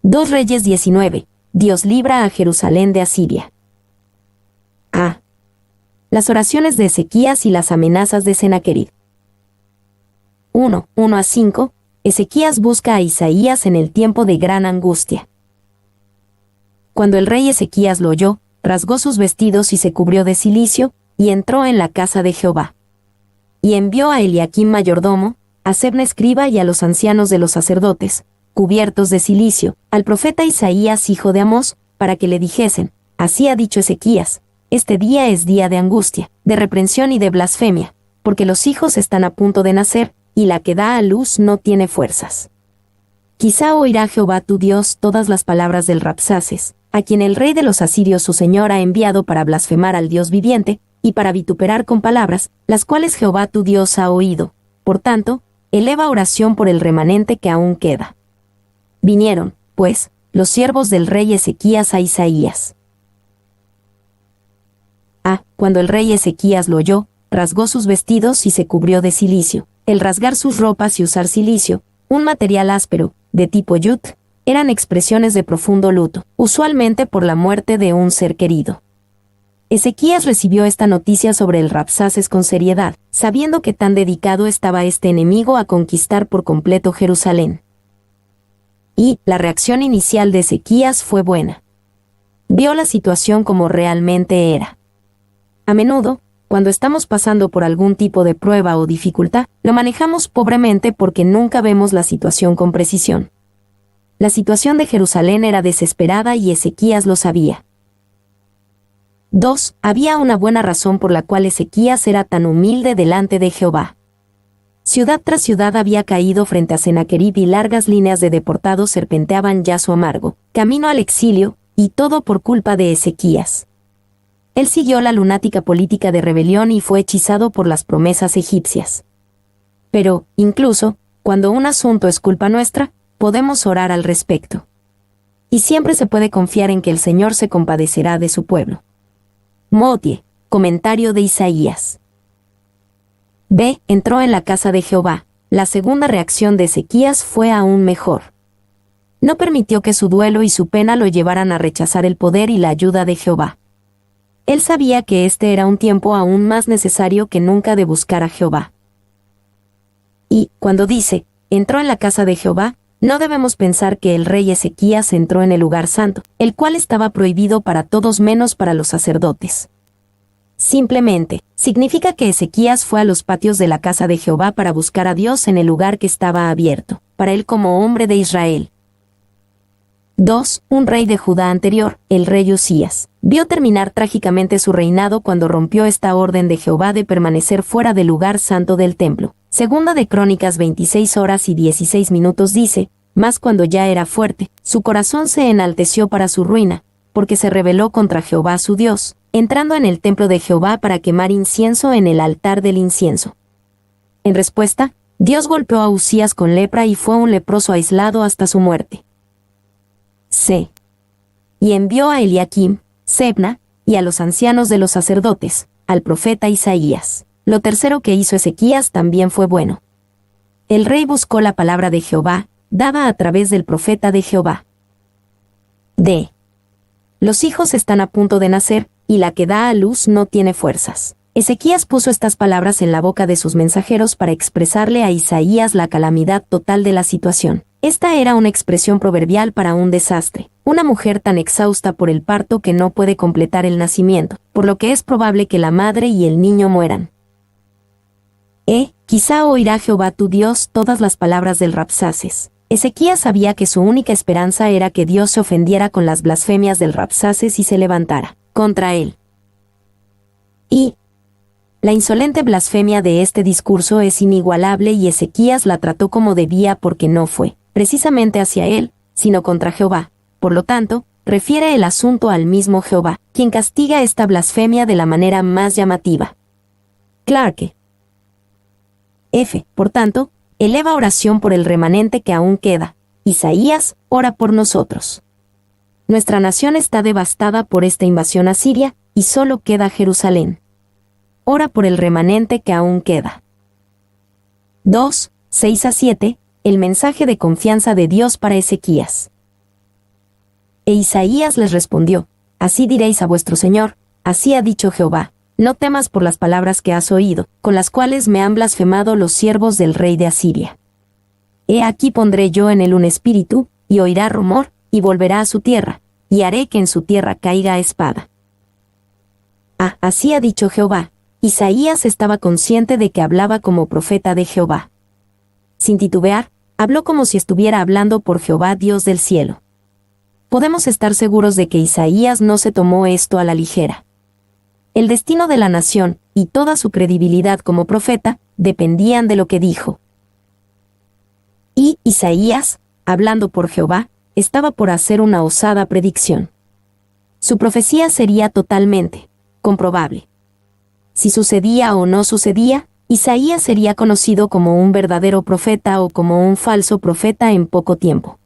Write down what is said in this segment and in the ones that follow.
2 Reyes 19. Dios libra a Jerusalén de Asiria. A. Las oraciones de Ezequías y las amenazas de Sennacherib. 1:1-5. Ezequías busca a Isaías en el tiempo de gran angustia. Cuando el rey Ezequías lo oyó, rasgó sus vestidos y se cubrió de cilicio, y entró en la casa de Jehová. Y envió a Eliaquim mayordomo, a Sebna escriba y a los ancianos de los sacerdotes, cubiertos de cilicio, al profeta Isaías hijo de Amós, para que le dijesen: así ha dicho Ezequías, este día es día de angustia, de reprensión y de blasfemia, porque los hijos están a punto de nacer, y la que da a luz no tiene fuerzas. Quizá oirá Jehová tu Dios todas las palabras del Rabsaces, a quien el rey de los asirios su señor ha enviado para blasfemar al Dios viviente, y para vituperar con palabras, las cuales Jehová tu Dios ha oído. Por tanto, eleva oración por el remanente que aún queda. Vinieron, pues, los siervos del rey Ezequías a Isaías. Cuando el rey Ezequías lo oyó, rasgó sus vestidos y se cubrió de cilicio. El rasgar sus ropas y usar cilicio, un material áspero, de tipo yut, eran expresiones de profundo luto, usualmente por la muerte de un ser querido. Ezequías recibió esta noticia sobre el Rabsaces con seriedad, sabiendo que tan dedicado estaba este enemigo a conquistar por completo Jerusalén. Y la reacción inicial de Ezequías fue buena. Vio la situación como realmente era. A menudo, cuando estamos pasando por algún tipo de prueba o dificultad, lo manejamos pobremente porque nunca vemos la situación con precisión. La situación de Jerusalén era desesperada y Ezequías lo sabía. 2. Había una buena razón por la cual Ezequías era tan humilde delante de Jehová. Ciudad tras ciudad había caído frente a Sennacherib y largas líneas de deportados serpenteaban ya su amargo camino al exilio, y todo por culpa de Ezequías. Él siguió la lunática política de rebelión y fue hechizado por las promesas egipcias. Pero, incluso, cuando un asunto es culpa nuestra, podemos orar al respecto. Y siempre se puede confiar en que el Señor se compadecerá de su pueblo. Motie, comentario de Isaías. B. Entró en la casa de Jehová. La segunda reacción de Ezequías fue aún mejor. No permitió que su duelo y su pena lo llevaran a rechazar el poder y la ayuda de Jehová. Él sabía que este era un tiempo aún más necesario que nunca de buscar a Jehová. Y, cuando dice, entró en la casa de Jehová, no debemos pensar que el rey Ezequías entró en el lugar santo, el cual estaba prohibido para todos menos para los sacerdotes. Simplemente, significa que Ezequías fue a los patios de la casa de Jehová para buscar a Dios en el lugar que estaba abierto, para él como hombre de Israel. 2. Un rey de Judá anterior, el rey Usías, vio terminar trágicamente su reinado cuando rompió esta orden de Jehová de permanecer fuera del lugar santo del templo. Segunda de Crónicas 26:16 dice: mas cuando ya era fuerte, su corazón se enalteció para su ruina, porque se rebeló contra Jehová su Dios, entrando en el templo de Jehová para quemar incienso en el altar del incienso. En respuesta, Dios golpeó a Usías con lepra y fue un leproso aislado hasta su muerte. C. Y envió a Eliaquim, Sebna, y a los ancianos de los sacerdotes, al profeta Isaías. Lo tercero que hizo Ezequías también fue bueno. El rey buscó la palabra de Jehová, dada a través del profeta de Jehová. D. Los hijos están a punto de nacer, y la que da a luz no tiene fuerzas. Ezequías puso estas palabras en la boca de sus mensajeros para expresarle a Isaías la calamidad total de la situación. Esta era una expresión proverbial para un desastre, una mujer tan exhausta por el parto que no puede completar el nacimiento, por lo que es probable que la madre y el niño mueran. Quizá oirá Jehová tu Dios todas las palabras del Rabsaces. Ezequías sabía que su única esperanza era que Dios se ofendiera con las blasfemias del Rabsaces y se levantara contra él. Y la insolente blasfemia de este discurso es inigualable y Ezequías la trató como debía porque no fue precisamente hacia él, sino contra Jehová. Por lo tanto, refiere el asunto al mismo Jehová, quien castiga esta blasfemia de la manera más llamativa. Clarke. F. Por tanto, eleva oración por el remanente que aún queda. Isaías, ora por nosotros. Nuestra nación está devastada por esta invasión asiria, y solo queda Jerusalén. Ora por el remanente que aún queda. 2, 6-7, el mensaje de confianza de Dios para Ezequías. E Isaías les respondió: Así diréis a vuestro Señor, así ha dicho Jehová, no temas por las palabras que has oído, con las cuales me han blasfemado los siervos del rey de Asiria. He aquí pondré yo en él un espíritu, y oirá rumor, y volverá a su tierra, y haré que en su tierra caiga espada. Así ha dicho Jehová. Isaías estaba consciente de que hablaba como profeta de Jehová. Sin titubear, habló como si estuviera hablando por Jehová Dios del cielo. Podemos estar seguros de que Isaías no se tomó esto a la ligera. El destino de la nación, y toda su credibilidad como profeta, dependían de lo que dijo. Y Isaías, hablando por Jehová, estaba por hacer una osada predicción. Su profecía sería totalmente comprobable. Si sucedía o no sucedía, Isaías sería conocido como un verdadero profeta o como un falso profeta en poco tiempo.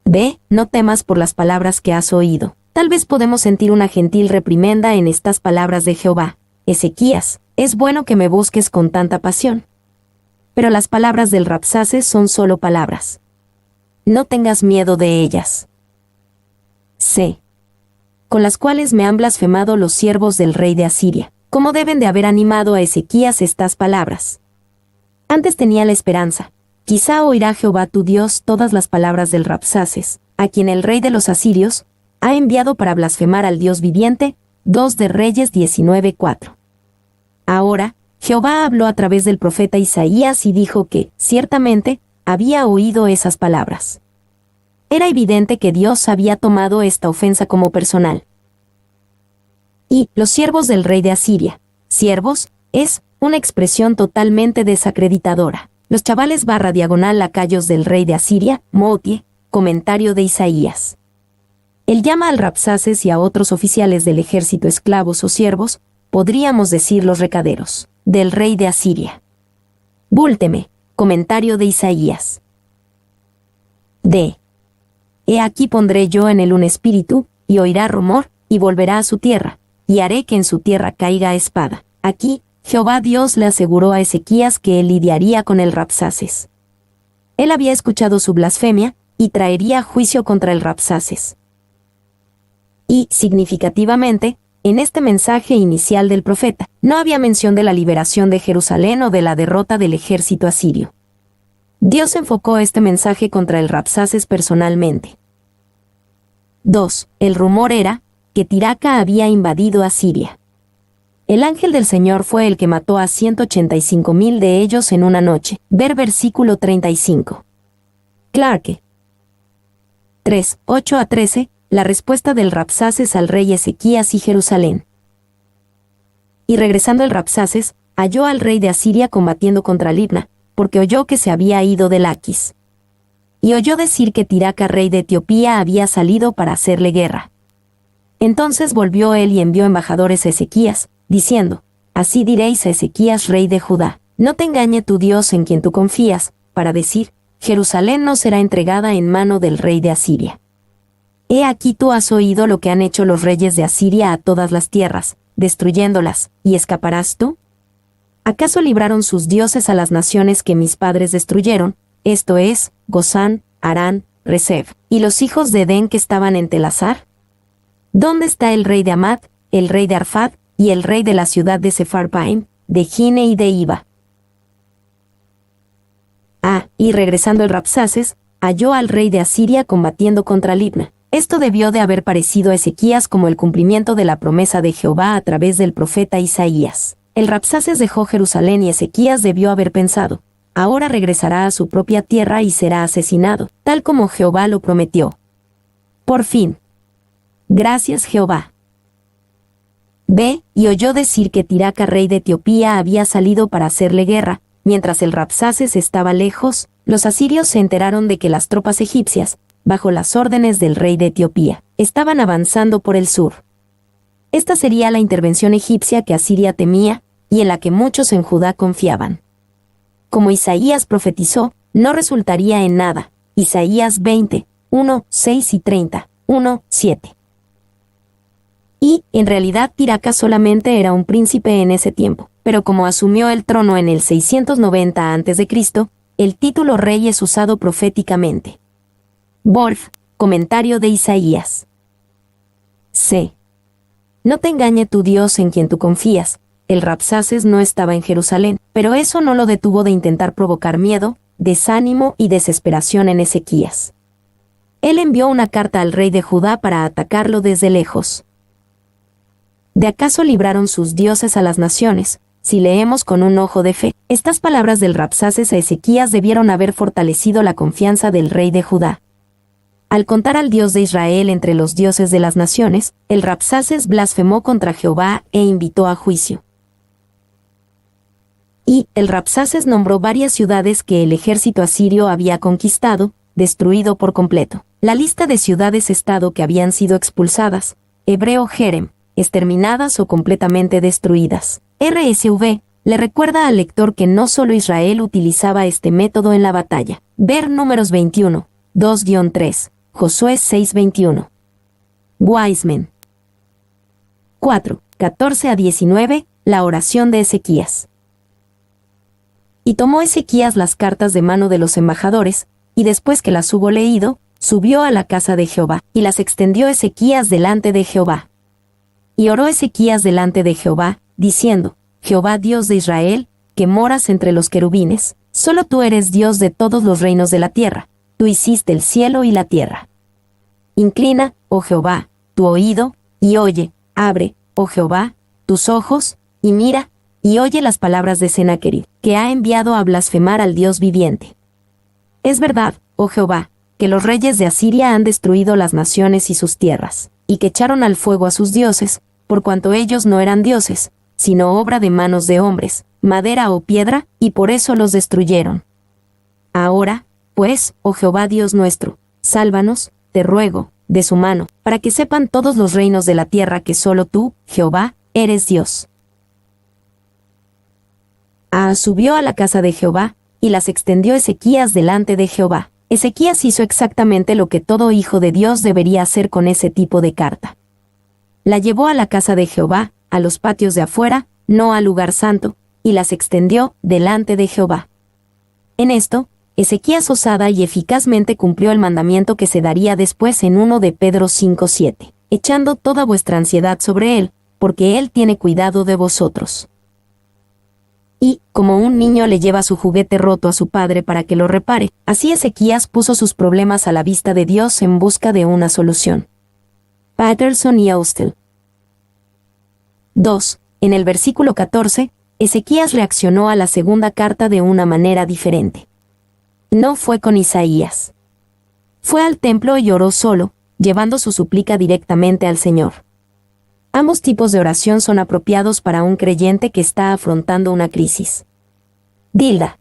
Ve, no temas por las palabras que has oído. Tal vez podemos sentir una gentil reprimenda en estas palabras de Jehová. Ezequías, es bueno que me busques con tanta pasión. Pero las palabras del Rabsaces son solo palabras. No tengas miedo de ellas. C. Con las cuales me han blasfemado los siervos del rey de Asiria. ¿Cómo deben de haber animado a Ezequías estas palabras? Antes tenía la esperanza. Quizá oirá Jehová tu Dios todas las palabras del Rabsaces, a quien el rey de los asirios ha enviado para blasfemar al Dios viviente. 2 de Reyes 19:4. Ahora, Jehová habló a través del profeta Isaías y dijo que, ciertamente, había oído esas palabras. Era evidente que Dios había tomado esta ofensa como personal. Y los siervos del rey de Asiria, siervos, es una expresión totalmente desacreditadora. Los chavales / lacayos del rey de Asiria, Mootie, comentario de Isaías. Él llama al Rabsaces y a otros oficiales del ejército esclavos o siervos, podríamos decir los recaderos, del rey de Asiria. Búlteme, comentario de Isaías. D. He aquí pondré yo en él un espíritu, y oirá rumor, y volverá a su tierra, y haré que en su tierra caiga espada. Aquí, Jehová Dios le aseguró a Ezequías que él lidiaría con el Rabsaces. Él había escuchado su blasfemia, y traería juicio contra el Rabsaces. Y, significativamente, en este mensaje inicial del profeta, no había mención de la liberación de Jerusalén o de la derrota del ejército asirio. Dios enfocó este mensaje contra el Rabsaces personalmente. 2. El rumor era que Tiraca había invadido Asiria. El ángel del Señor fue el que mató a 185,000 de ellos en una noche. Ver versículo 35. Clarke. 3. 8-13. La respuesta del Rabsaces al rey Ezequías y Jerusalén. Y regresando el Rabsaces, halló al rey de Asiria combatiendo contra Libna, porque oyó que se había ido de Laquis. Y oyó decir que Tiraca, rey de Etiopía, había salido para hacerle guerra. Entonces volvió él y envió embajadores a Ezequías, diciendo: Así diréis a Ezequías, rey de Judá: No te engañe tu Dios en quien tú confías, para decir: Jerusalén no será entregada en mano del rey de Asiria. He aquí tú has oído lo que han hecho los reyes de Asiria a todas las tierras, destruyéndolas, ¿y escaparás tú? ¿Acaso libraron sus dioses a las naciones que mis padres destruyeron, esto es, Gozán, Harán, Rezef, y los hijos de Edén que estaban en Telasar? ¿Dónde está el rey de Amad, el rey de Arfad, y el rey de la ciudad de Sepharvaim, de Gine y de Iba? Y regresando el Rabsaces, halló al rey de Asiria combatiendo contra Libna. Esto debió de haber parecido a Ezequías como el cumplimiento de la promesa de Jehová a través del profeta Isaías. El Rabsaces dejó Jerusalén y Ezequías debió haber pensado: ahora regresará a su propia tierra y será asesinado, tal como Jehová lo prometió. Por fin. Gracias, Jehová. B. Y oyó decir que Tiraca, rey de Etiopía, había salido para hacerle guerra. Mientras el Rabsaces estaba lejos, los asirios se enteraron de que las tropas egipcias, bajo las órdenes del rey de Etiopía, estaban avanzando por el sur. Esta sería la intervención egipcia que Asiria temía, y en la que muchos en Judá confiaban. Como Isaías profetizó, no resultaría en nada. Isaías 20, 1, 6 y 30, 1, 7. Y, en realidad, Tiraca solamente era un príncipe en ese tiempo, pero como asumió el trono en el 690 a.C., el título rey es usado proféticamente. Wolf, Comentario de Isaías. C. No te engañe tu Dios en quien tú confías. El Rabsaces no estaba en Jerusalén, pero eso no lo detuvo de intentar provocar miedo, desánimo y desesperación en Ezequías. Él envió una carta al rey de Judá para atacarlo desde lejos. ¿De acaso libraron sus dioses a las naciones? Si leemos con un ojo de fe, estas palabras del Rabsaces a Ezequías debieron haber fortalecido la confianza del rey de Judá. Al contar al Dios de Israel entre los dioses de las naciones, el Rabsaces blasfemó contra Jehová e invitó a juicio. Y el Rabsaces nombró varias ciudades que el ejército asirio había conquistado, destruido por completo. La lista de ciudades-estado que habían sido expulsadas, hebreo Jerem, exterminadas o completamente destruidas. RSV, le recuerda al lector que no solo Israel utilizaba este método en la batalla. Ver Números 21, 2-3, Josué 6:21. Wiseman. 4, 14-19, la oración de Ezequías. Y tomó Ezequías las cartas de mano de los embajadores, y después que las hubo leído, subió a la casa de Jehová, y las extendió Ezequías delante de Jehová. Y oró Ezequías delante de Jehová, diciendo: Jehová Dios de Israel, que moras entre los querubines, solo tú eres Dios de todos los reinos de la tierra, tú hiciste el cielo y la tierra. Inclina, oh Jehová, tu oído, y oye, abre, oh Jehová, tus ojos, y mira, y oye las palabras de Sennacherib, que ha enviado a blasfemar al Dios viviente. Es verdad, oh Jehová, que los reyes de Asiria han destruido las naciones y sus tierras, y que echaron al fuego a sus dioses, por cuanto ellos no eran dioses, sino obra de manos de hombres, madera o piedra, y por eso los destruyeron. Ahora, pues, oh Jehová Dios nuestro, sálvanos, te ruego, de su mano, para que sepan todos los reinos de la tierra que solo tú, Jehová, eres Dios. Subió a la casa de Jehová, y las extendió Ezequías delante de Jehová. Ezequías hizo exactamente lo que todo hijo de Dios debería hacer con ese tipo de carta. La llevó a la casa de Jehová, a los patios de afuera, no al lugar santo, y las extendió delante de Jehová. En esto, Ezequías osada y eficazmente cumplió el mandamiento que se daría después en 1 de Pedro 5:7, echando toda vuestra ansiedad sobre él, porque él tiene cuidado de vosotros. Y, como un niño le lleva su juguete roto a su padre para que lo repare, así Ezequías puso sus problemas a la vista de Dios en busca de una solución. Patterson y Austell. 2. En el versículo 14, Ezequías reaccionó a la segunda carta de una manera diferente. No fue con Isaías. Fue al templo y oró solo, llevando su súplica directamente al Señor. Ambos tipos de oración son apropiados para un creyente que está afrontando una crisis. Dilda.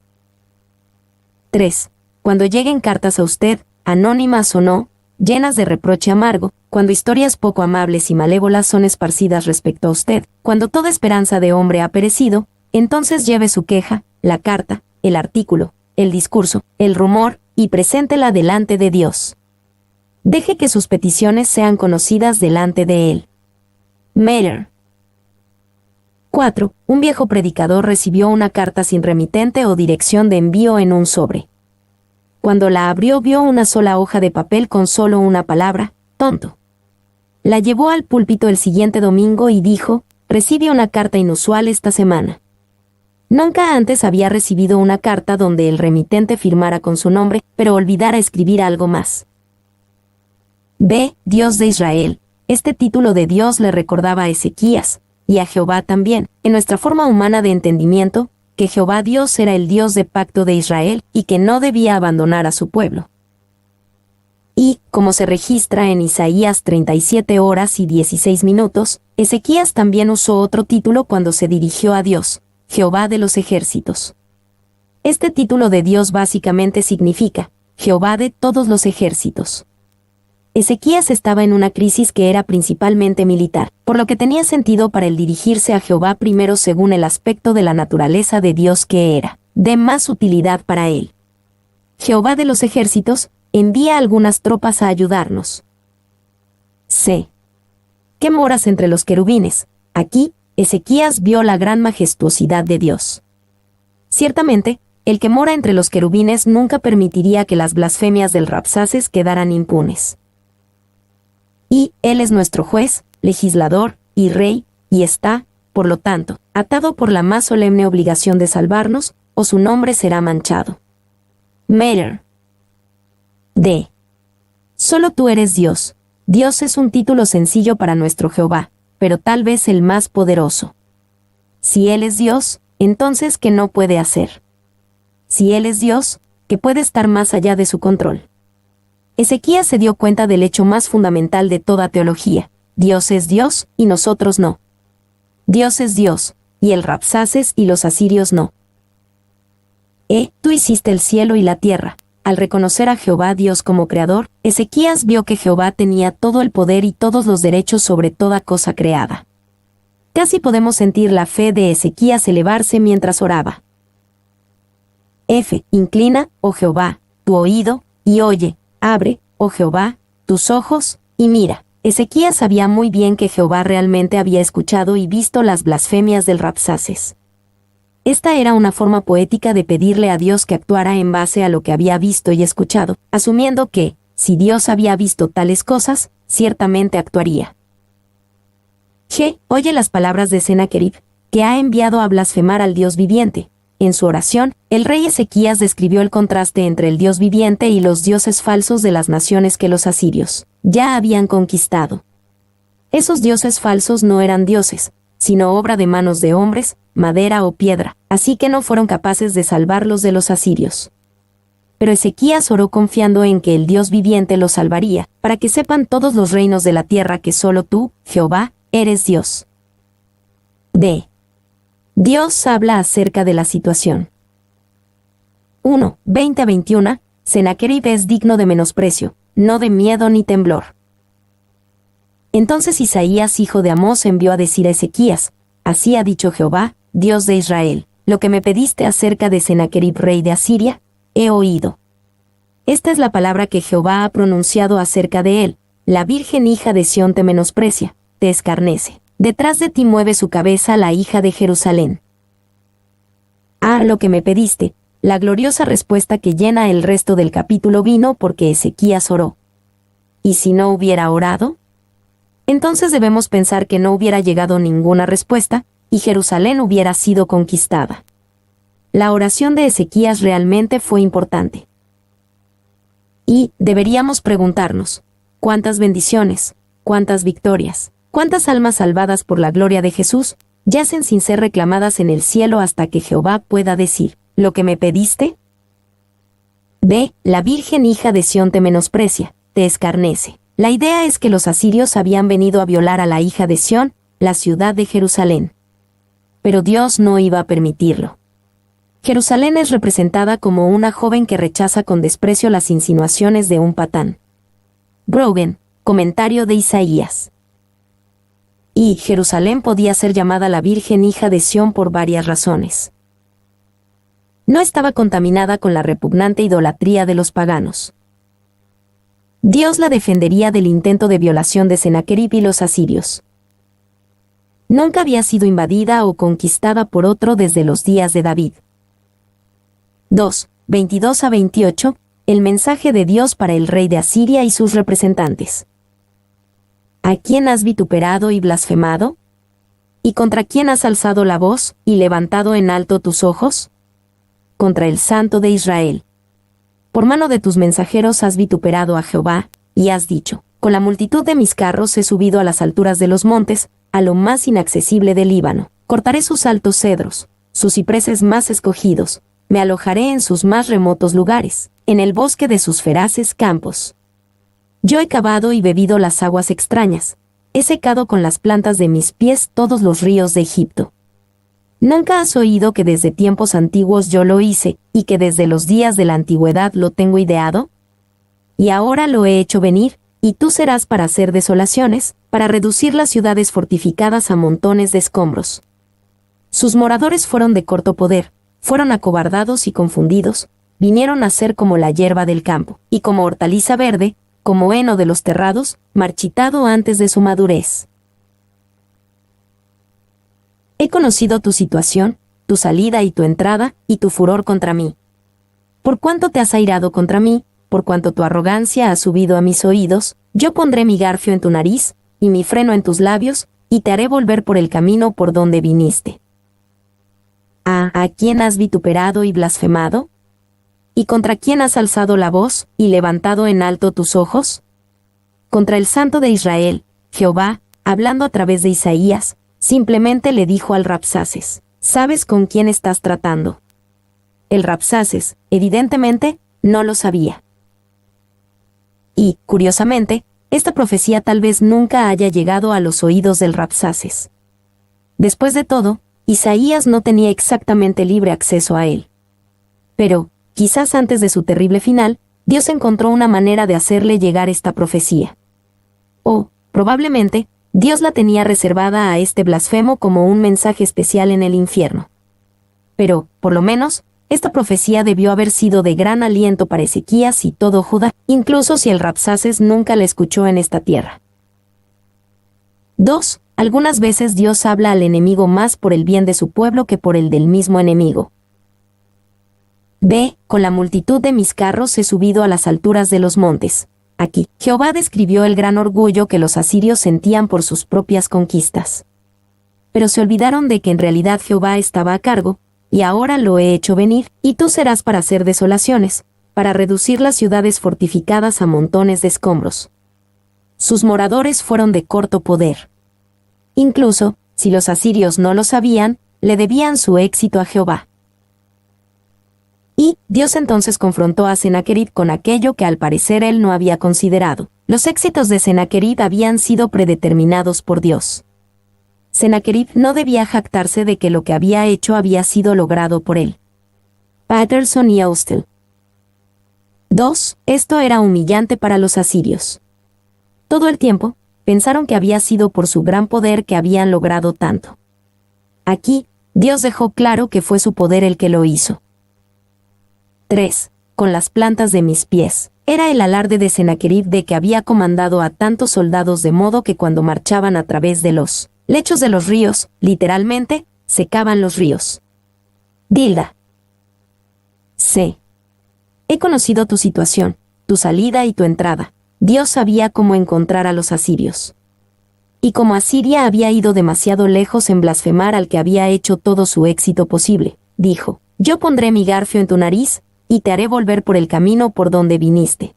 3. Cuando lleguen cartas a usted, anónimas o no, llenas de reproche amargo, cuando historias poco amables y malévolas son esparcidas respecto a usted, cuando toda esperanza de hombre ha perecido, entonces lleve su queja, la carta, el artículo, el discurso, el rumor, y preséntela delante de Dios. Deje que sus peticiones sean conocidas delante de Él. Meyer. 4. Un viejo predicador recibió una carta sin remitente o dirección de envío en un sobre. Cuando la abrió vio una sola hoja de papel con solo una palabra, tonto. La llevó al púlpito el siguiente domingo y dijo: recibe una carta inusual esta semana. Nunca antes había recibido una carta donde el remitente firmara con su nombre, pero olvidara escribir algo más. B. Dios de Israel. Este título de Dios le recordaba a Ezequías, y a Jehová también, en nuestra forma humana de entendimiento, que Jehová Dios era el Dios de pacto de Israel y que no debía abandonar a su pueblo. Y, como se registra en Isaías 37:16, Ezequías también usó otro título cuando se dirigió a Dios, Jehová de los ejércitos. Este título de Dios básicamente significa, Jehová de todos los ejércitos. Ezequías estaba en una crisis que era principalmente militar, por lo que tenía sentido para él dirigirse a Jehová primero según el aspecto de la naturaleza de Dios que era, de más utilidad para él. Jehová de los ejércitos, envía algunas tropas a ayudarnos. C. ¿Qué moras entre los querubines? Aquí, Ezequías vio la gran majestuosidad de Dios. Ciertamente, el que mora entre los querubines nunca permitiría que las blasfemias del Rabsaces quedaran impunes. Y Él es nuestro juez, legislador y rey, y está, por lo tanto, atado por la más solemne obligación de salvarnos, o su nombre será manchado. Mater. D. Solo tú eres Dios. Dios es un título sencillo para nuestro Jehová, pero tal vez el más poderoso. Si Él es Dios, entonces ¿qué no puede hacer? Si Él es Dios, ¿qué puede estar más allá de su control? Ezequías se dio cuenta del hecho más fundamental de toda teología. Dios es Dios, y nosotros no. Dios es Dios, y el Rabsaces y los asirios no. Tú hiciste el cielo y la tierra. Al reconocer a Jehová Dios como creador, Ezequías vio que Jehová tenía todo el poder y todos los derechos sobre toda cosa creada. Casi podemos sentir la fe de Ezequías elevarse mientras oraba. Inclina, oh Jehová, tu oído, y oye, abre, oh Jehová, tus ojos, y mira. Ezequías sabía muy bien que Jehová realmente había escuchado y visto las blasfemias del Rabsaces. Esta era una forma poética de pedirle a Dios que actuara en base a lo que había visto y escuchado, asumiendo que, si Dios había visto tales cosas, ciertamente actuaría. Oye las palabras de Sennacherib, que ha enviado a blasfemar al Dios viviente. En su oración, el rey Ezequías describió el contraste entre el Dios viviente y los dioses falsos de las naciones que los asirios ya habían conquistado. Esos dioses falsos no eran dioses, sino obra de manos de hombres, madera o piedra, así que no fueron capaces de salvarlos de los asirios. Pero Ezequías oró confiando en que el Dios viviente los salvaría, para que sepan todos los reinos de la tierra que solo tú, Jehová, eres Dios. D. Dios habla acerca de la situación. 1, 20-21, Sennacherib es digno de menosprecio, no de miedo ni temblor. Entonces Isaías, hijo de Amós, envió a decir a Ezequías: así ha dicho Jehová, Dios de Israel, lo que me pediste acerca de Sennacherib, rey de Asiria, he oído. Esta es la palabra que Jehová ha pronunciado acerca de él: la virgen hija de Sión te menosprecia, te escarnece. Detrás de ti mueve su cabeza la hija de Jerusalén. Lo que me pediste. La gloriosa respuesta que llena el resto del capítulo vino porque Ezequías oró. ¿Y si no hubiera orado? Entonces debemos pensar que no hubiera llegado ninguna respuesta, y Jerusalén hubiera sido conquistada. La oración de Ezequías realmente fue importante. Y deberíamos preguntarnos: ¿cuántas bendiciones, cuántas victorias, cuántas almas salvadas por la gloria de Jesús yacen sin ser reclamadas en el cielo hasta que Jehová pueda decir: ¿lo que me pediste? B. La virgen hija de Sión te menosprecia, te escarnece. La idea es que los asirios habían venido a violar a la hija de Sión, la ciudad de Jerusalén. Pero Dios no iba a permitirlo. Jerusalén es representada como una joven que rechaza con desprecio las insinuaciones de un patán. Brogan, comentario de Isaías. Y Jerusalén podía ser llamada la Virgen hija de Sión por varias razones. No estaba contaminada con la repugnante idolatría de los paganos. Dios la defendería del intento de violación de Sennacherib y los asirios. Nunca había sido invadida o conquistada por otro desde los días de David. 2, 22-28, el mensaje de Dios para el rey de Asiria y sus representantes. ¿A quién has vituperado y blasfemado? ¿Y contra quién has alzado la voz y levantado en alto tus ojos? Contra el Santo de Israel. Por mano de tus mensajeros has vituperado a Jehová, y has dicho: con la multitud de mis carros he subido a las alturas de los montes, a lo más inaccesible del Líbano. Cortaré sus altos cedros, sus cipreses más escogidos, me alojaré en sus más remotos lugares, en el bosque de sus feraces campos. Yo he cavado y bebido las aguas extrañas, he secado con las plantas de mis pies todos los ríos de Egipto. ¿Nunca has oído que desde tiempos antiguos yo lo hice, y que desde los días de la antigüedad lo tengo ideado? Y ahora lo he hecho venir, y tú serás para hacer desolaciones, para reducir las ciudades fortificadas a montones de escombros. Sus moradores fueron de corto poder, fueron acobardados y confundidos, vinieron a ser como la hierba del campo, y como hortaliza verde, como heno de los terrados, marchitado antes de su madurez. He conocido tu situación, tu salida y tu entrada, y tu furor contra mí. Por cuánto te has airado contra mí, por cuanto tu arrogancia ha subido a mis oídos, yo pondré mi garfio en tu nariz, y mi freno en tus labios, y te haré volver por el camino por donde viniste. ¿A quién has vituperado y blasfemado? ¿Y contra quién has alzado la voz, y levantado en alto tus ojos? Contra el Santo de Israel, Jehová, hablando a través de Isaías, simplemente le dijo al Rabsaces: ¿sabes con quién estás tratando? El Rabsaces, evidentemente, no lo sabía. Y, curiosamente, esta profecía tal vez nunca haya llegado a los oídos del Rabsaces. Después de todo, Isaías no tenía exactamente libre acceso a él. Pero, quizás antes de su terrible final, Dios encontró una manera de hacerle llegar esta profecía. O, probablemente, Dios la tenía reservada a este blasfemo como un mensaje especial en el infierno. Pero, por lo menos, esta profecía debió haber sido de gran aliento para Ezequías y todo Judá, incluso si el Rabsaces nunca la escuchó en esta tierra. 2. Algunas veces Dios habla al enemigo más por el bien de su pueblo que por el del mismo enemigo. B. Con la multitud de mis carros he subido a las alturas de los montes. Aquí, Jehová describió el gran orgullo que los asirios sentían por sus propias conquistas. Pero se olvidaron de que en realidad Jehová estaba a cargo, y ahora lo he hecho venir, y tú serás para hacer desolaciones, para reducir las ciudades fortificadas a montones de escombros. Sus moradores fueron de corto poder. Incluso, si los asirios no lo sabían, le debían su éxito a Jehová. Y Dios entonces confrontó a Sennacherib con aquello que al parecer él no había considerado. Los éxitos de Sennacherib habían sido predeterminados por Dios. Sennacherib no debía jactarse de que lo que había hecho había sido logrado por él. Patterson y Austell. 2. Esto era humillante para los asirios. Todo el tiempo, pensaron que había sido por su gran poder que habían logrado tanto. Aquí, Dios dejó claro que fue su poder el que lo hizo. 3. Con las plantas de mis pies. Era el alarde de Sennacherib de que había comandado a tantos soldados de modo que cuando marchaban a través de los lechos de los ríos, literalmente, secaban los ríos. Dilda. C. He conocido tu situación, tu salida y tu entrada. Dios sabía cómo encontrar a los asirios. Y como Asiria había ido demasiado lejos en blasfemar al que había hecho todo su éxito posible, dijo: yo pondré mi garfio en tu nariz, y te haré volver por el camino por donde viniste.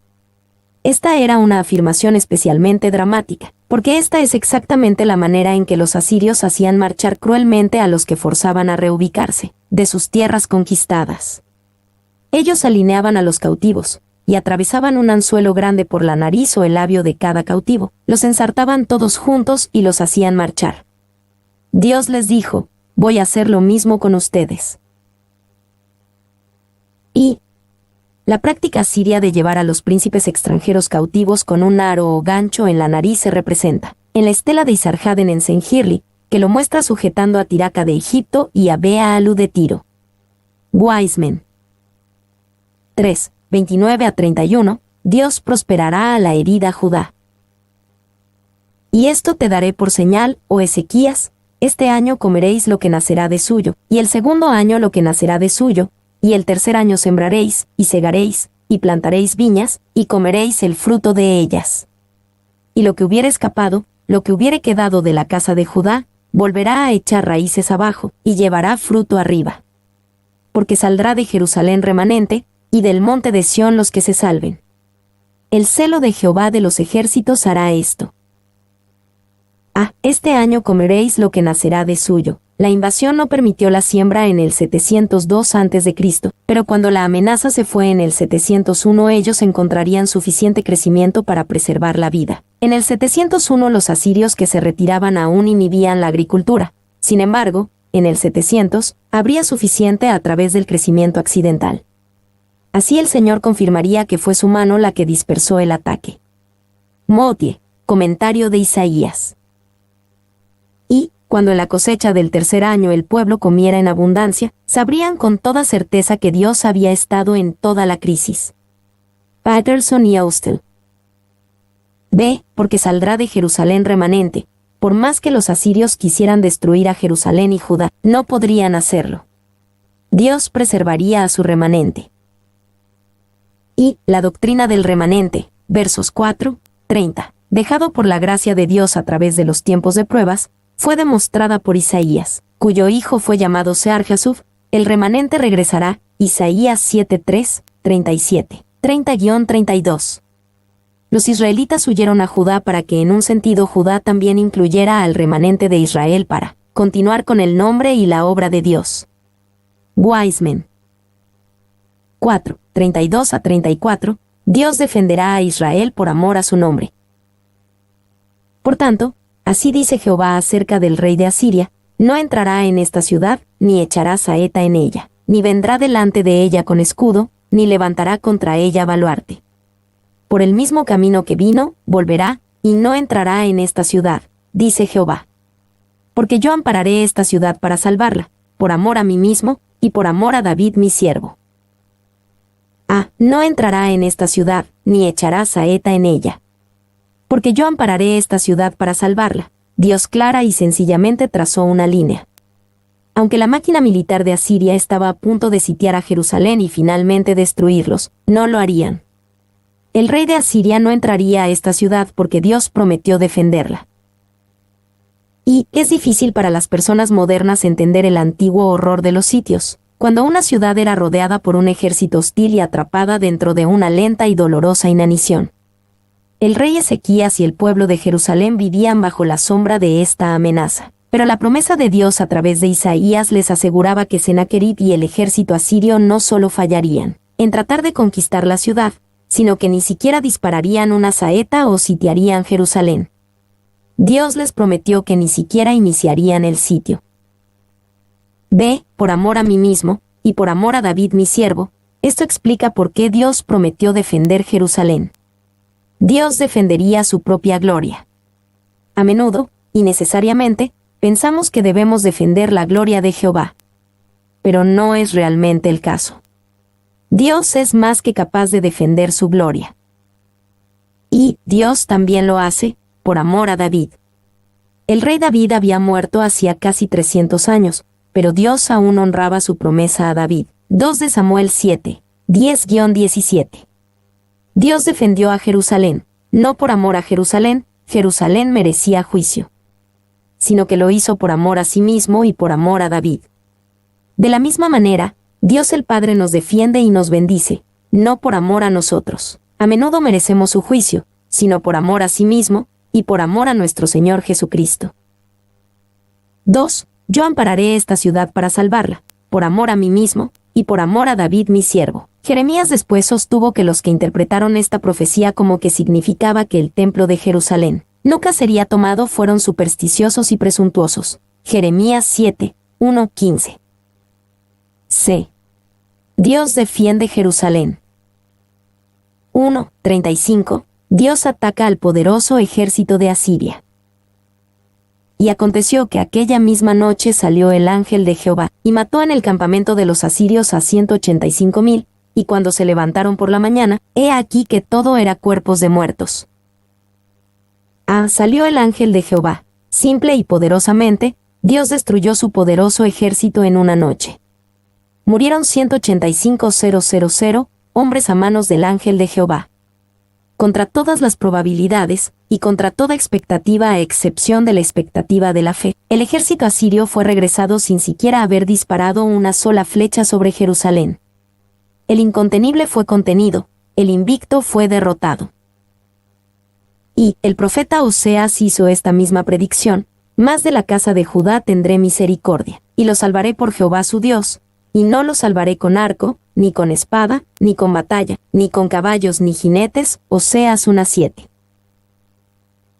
Esta era una afirmación especialmente dramática, porque esta es exactamente la manera en que los asirios hacían marchar cruelmente a los que forzaban a reubicarse de sus tierras conquistadas. Ellos alineaban a los cautivos, y atravesaban un anzuelo grande por la nariz o el labio de cada cautivo, los ensartaban todos juntos y los hacían marchar. Dios les dijo: voy a hacer lo mismo con ustedes. Y la práctica siria de llevar a los príncipes extranjeros cautivos con un aro o gancho en la nariz se representa en la estela de Isarhaden en Senhirli, que lo muestra sujetando a Tiraka de Egipto y a Beaalu de Tiro. Wiseman. 3. 29 a 31, Dios prosperará a la herida Judá. Y esto te daré por señal, oh Ezequías: este año comeréis lo que nacerá de suyo, y el segundo año lo que nacerá de suyo, y el tercer año sembraréis, y segaréis, y plantaréis viñas, y comeréis el fruto de ellas. Y lo que hubiere escapado, lo que hubiere quedado de la casa de Judá, volverá a echar raíces abajo, y llevará fruto arriba. Porque saldrá de Jerusalén remanente, y del monte de Sión los que se salven. El celo de Jehová de los ejércitos hará esto. Este año comeréis lo que nacerá de suyo. La invasión no permitió la siembra en el 702 a.C., pero cuando la amenaza se fue en el 701 ellos encontrarían suficiente crecimiento para preservar la vida. En el 701 los asirios que se retiraban aún inhibían la agricultura. Sin embargo, en el 700, habría suficiente a través del crecimiento accidental. Así el Señor confirmaría que fue su mano la que dispersó el ataque. Motie, comentario de Isaías. Y, cuando en la cosecha del tercer año el pueblo comiera en abundancia, sabrían con toda certeza que Dios había estado en toda la crisis. Patterson y Austell. B. Porque saldrá de Jerusalén remanente. Por más que los asirios quisieran destruir a Jerusalén y Judá, no podrían hacerlo. Dios preservaría a su remanente. Y la doctrina del remanente, versos 4, 30, dejado por la gracia de Dios a través de los tiempos de pruebas, fue demostrada por Isaías, cuyo hijo fue llamado Sear-Jasub. El remanente regresará, Isaías 7:3, 37, 30-32. Los israelitas huyeron a Judá para que en un sentido Judá también incluyera al remanente de Israel para continuar con el nombre y la obra de Dios. Wiseman. 4, 32-34, Dios defenderá a Israel por amor a su nombre. Por tanto, así dice Jehová acerca del rey de Asiria: no entrará en esta ciudad, ni echará saeta en ella, ni vendrá delante de ella con escudo, ni levantará contra ella baluarte. Por el mismo camino que vino, volverá, y no entrará en esta ciudad, dice Jehová. Porque yo ampararé esta ciudad para salvarla, por amor a mí mismo, y por amor a David mi siervo. No entrará en esta ciudad, ni echará saeta en ella. Porque yo ampararé esta ciudad para salvarla. Dios clara y sencillamente trazó una línea. Aunque la máquina militar de Asiria estaba a punto de sitiar a Jerusalén y finalmente destruirlos, no lo harían. El rey de Asiria no entraría a esta ciudad porque Dios prometió defenderla. Y es difícil para las personas modernas entender el antiguo horror de los sitios, cuando una ciudad era rodeada por un ejército hostil y atrapada dentro de una lenta y dolorosa inanición. El rey Ezequías y el pueblo de Jerusalén vivían bajo la sombra de esta amenaza. Pero la promesa de Dios a través de Isaías les aseguraba que Sennacherib y el ejército asirio no solo fallarían en tratar de conquistar la ciudad, sino que ni siquiera dispararían una saeta o sitiarían Jerusalén. Dios les prometió que ni siquiera iniciarían el sitio. Por amor a mí mismo, y por amor a David mi siervo, esto explica por qué Dios prometió defender Jerusalén. Dios defendería su propia gloria. A menudo, y necesariamente, pensamos que debemos defender la gloria de Jehová. Pero no es realmente el caso. Dios es más que capaz de defender su gloria. Y Dios también lo hace, por amor a David. El rey David había muerto hacía casi 300 años, pero Dios aún honraba su promesa a David. 2 de Samuel 7, 10-17. Dios defendió a Jerusalén, no por amor a Jerusalén, Jerusalén merecía juicio, sino que lo hizo por amor a sí mismo y por amor a David. De la misma manera, Dios el Padre nos defiende y nos bendice, no por amor a nosotros. A menudo merecemos su juicio, sino por amor a sí mismo, y por amor a nuestro Señor Jesucristo. 2. Yo ampararé esta ciudad para salvarla, por amor a mí mismo, y por amor a David mi siervo. Jeremías después sostuvo que los que interpretaron esta profecía como que significaba que el templo de Jerusalén nunca sería tomado fueron supersticiosos y presuntuosos. Jeremías 7, 1-15. C. Dios defiende Jerusalén. 1:35. Dios ataca al poderoso ejército de Asiria. Y aconteció que aquella misma noche salió el ángel de Jehová, y mató en el campamento de los asirios a 185,000, y cuando se levantaron por la mañana, he aquí que todo era cuerpos de muertos. Salió el ángel de Jehová. Simple y poderosamente, Dios destruyó su poderoso ejército en una noche. Murieron 185,000 hombres a manos del ángel de Jehová. Contra todas las probabilidades, y contra toda expectativa a excepción de la expectativa de la fe, el ejército asirio fue regresado sin siquiera haber disparado una sola flecha sobre Jerusalén. El incontenible fue contenido, el invicto fue derrotado. Y el profeta Oseas hizo esta misma predicción: más de la casa de Judá tendré misericordia, y lo salvaré por Jehová su Dios, y no lo salvaré con arco, ni con espada, ni con batalla, ni con caballos ni jinetes. Oseas 1:7.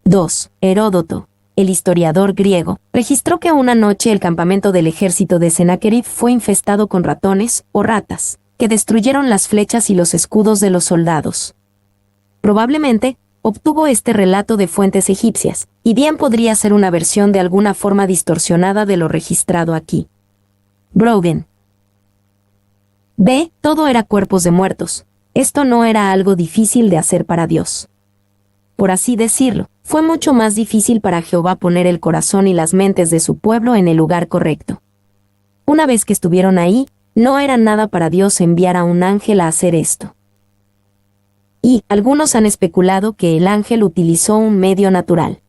2. Heródoto, el historiador griego, registró que una noche el campamento del ejército de Sennacherib fue infestado con ratones, o ratas, que destruyeron las flechas y los escudos de los soldados. Probablemente, obtuvo este relato de fuentes egipcias, y bien podría ser una versión de alguna forma distorsionada de lo registrado aquí. Brogan. Todo era cuerpos de muertos. Esto no era algo difícil de hacer para Dios. Por así decirlo, fue mucho más difícil para Jehová poner el corazón y las mentes de su pueblo en el lugar correcto. Una vez que estuvieron ahí, no era nada para Dios enviar a un ángel a hacer esto. Y algunos han especulado que el ángel utilizó un medio natural.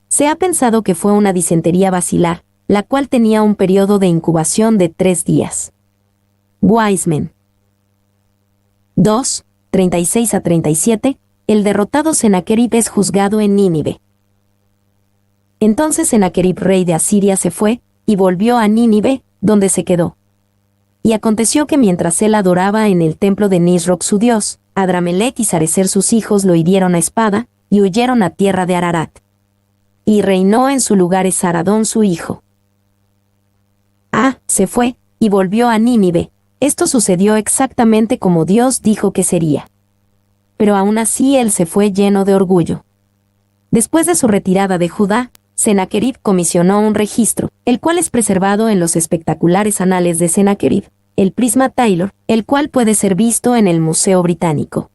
Se ha pensado que fue una disentería basilar, la cual tenía un periodo de incubación de 3 días. Wiseman. 2, 36 a 37, el derrotado Sennacherib es juzgado en Nínive. Entonces Sennacherib, rey de Asiria, se fue, y volvió a Nínive, donde se quedó. Y aconteció que mientras él adoraba en el templo de Nisroch su dios, Adramelech y Sarecer sus hijos lo hirieron a espada, y huyeron a tierra de Ararat. Y reinó en su lugar Esaradón su hijo. Se fue, y volvió a Nínive. Esto sucedió exactamente como Dios dijo que sería. Pero aún así él se fue lleno de orgullo. Después de su retirada de Judá, Sennacherib comisionó un registro, el cual es preservado en los espectaculares anales de Sennacherib, el Prisma Taylor, el cual puede ser visto en el Museo Británico.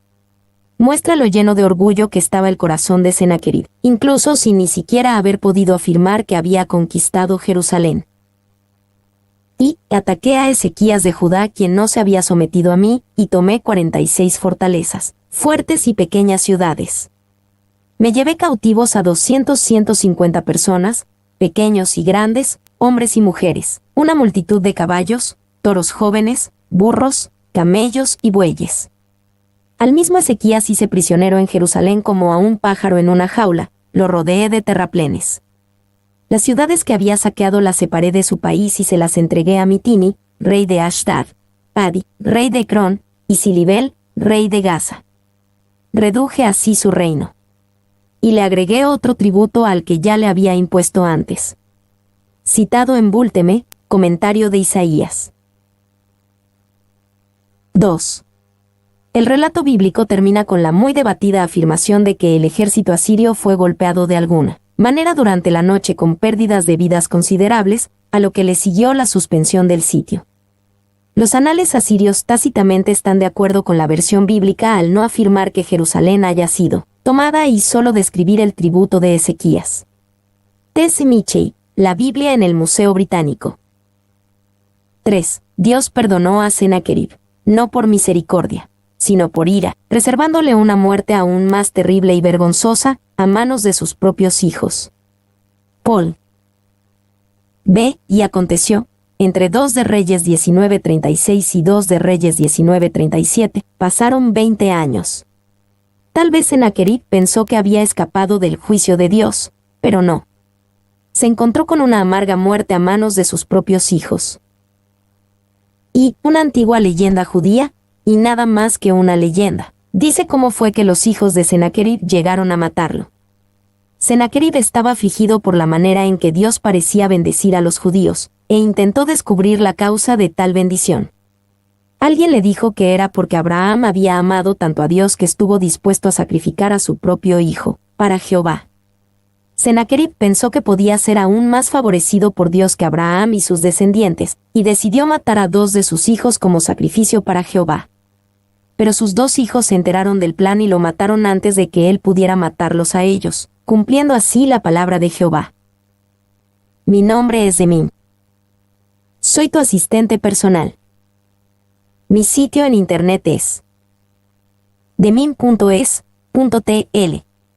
Muestra lo lleno de orgullo que estaba el corazón de Sennacherib, incluso sin ni siquiera haber podido afirmar que había conquistado Jerusalén. Y ataqué a Ezequías de Judá, quien no se había sometido a mí, y tomé 46 fortalezas, fuertes y pequeñas ciudades. Me llevé cautivos a 150 personas, pequeños y grandes, hombres y mujeres, una multitud de caballos, toros jóvenes, burros, camellos y bueyes. Al mismo Ezequías hice prisionero en Jerusalén como a un pájaro en una jaula, lo rodeé de terraplenes. Las ciudades que había saqueado las separé de su país y se las entregué a Mitini, rey de Ashdad, Padi, rey de Ecrón, y Silibel, rey de Gaza. Reduje así su reino. Y le agregué otro tributo al que ya le había impuesto antes. Citado en Búlteme, comentario de Isaías. 2. El relato bíblico termina con la muy debatida afirmación de que el ejército asirio fue golpeado de alguna manera durante la noche con pérdidas de vidas considerables, a lo que le siguió la suspensión del sitio. Los anales asirios tácitamente están de acuerdo con la versión bíblica al no afirmar que Jerusalén haya sido tomada y solo describir el tributo de Ezequías. T.S. Mitchell, la Biblia en el Museo Británico. 3. Dios perdonó a Sennacherib, no por misericordia, sino por ira, reservándole una muerte aún más terrible y vergonzosa, a manos de sus propios hijos. Paul. B. Y aconteció, entre 2 de Reyes 19:36 y 2 de Reyes 19:37, pasaron 20 años. Tal vez Sennacherib pensó que había escapado del juicio de Dios, pero no. Se encontró con una amarga muerte a manos de sus propios hijos. Y una antigua leyenda judía, y nada más que una leyenda, dice cómo fue que los hijos de Sennacherib llegaron a matarlo. Sennacherib estaba afligido por la manera en que Dios parecía bendecir a los judíos, e intentó descubrir la causa de tal bendición. Alguien le dijo que era porque Abraham había amado tanto a Dios que estuvo dispuesto a sacrificar a su propio hijo, para Jehová. Sennacherib pensó que podía ser aún más favorecido por Dios que Abraham y sus descendientes, y decidió matar a 2 de sus hijos como sacrificio para Jehová. Pero sus 2 hijos se enteraron del plan y lo mataron antes de que él pudiera matarlos a ellos, cumpliendo así la palabra de Jehová. Mi nombre es Demín. Soy tu asistente personal. Mi sitio en internet es demim.es.tl